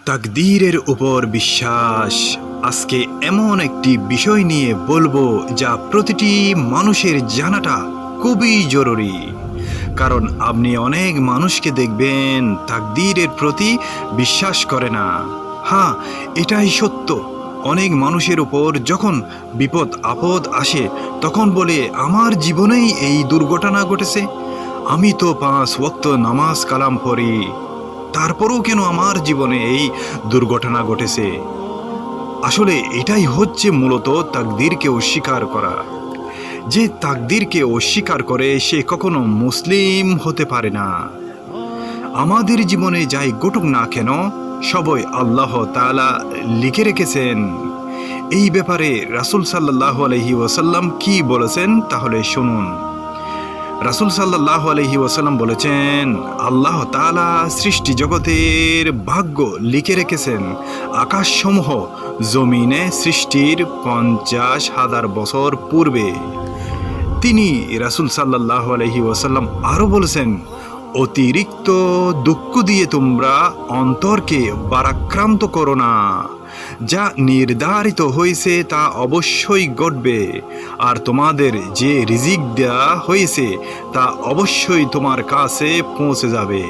তাকদীরের উপর বিশ্বাস। আজকে এমন একটি বিষয় নিয়ে বলবো যা প্রতিটি মানুষের জানাটা খুবই জরুরি। কারণ আপনি অনেক মানুষকে দেখবেন তাকদীরের প্রতি বিশ্বাস করে না। হ্যাঁ, এটাই সত্য। অনেক মানুষের উপর যখন বিপদ আপদ আসে তখন বলে আমার জীবনেই এই দুর্ঘটনা ঘটেছে, আমি তো 5 ওয়াক্ত নামাজ কালাম পড়ি, তারপরেও কেন আমার জীবনে এই দুর্ঘটনা ঘটেছে। আসলে এটাই হচ্ছে মূলত তাকদীরকে অস্বীকার করা। যে তাকদীরকে অস্বীকার করে সে কখনো মুসলিম হতে পারে না। আমাদের জীবনে যাই ঘটুক না কেন সবই আল্লাহ তাআলা লিখে রেখেছেন। এই ব্যাপারে রাসূল সাল্লাল্লাহু আলাইহি ওয়াসাল্লাম কি বলেছেন তাহলে শুনুন। রাসূল সাল্লাল্লাহু আলাইহি ওয়াসাল্লাম বলেছেন, আল্লাহ তাআলা সৃষ্টি জগতের ভাগ্য লিখে রেখেছেন আকাশসমূহ জমিনে সৃষ্টির 50,000 বছর পূর্বে। তিনি রাসূল সাল্লাল্লাহু আলাইহি ওয়াসাল্লাম আরও বলেছেন, অতিরিক্ত দুঃখ দিয়ে তোমরা অন্তরকে ভারাক্রান্ত করো না। যা নির্ধারিত হয়েছে তা অবশ্যই ঘটবে, আর তোমাদের যে রিজিক দেয়া হয়েছে তা অবশ্যই তোমার কাছে পৌঁছে যাবে।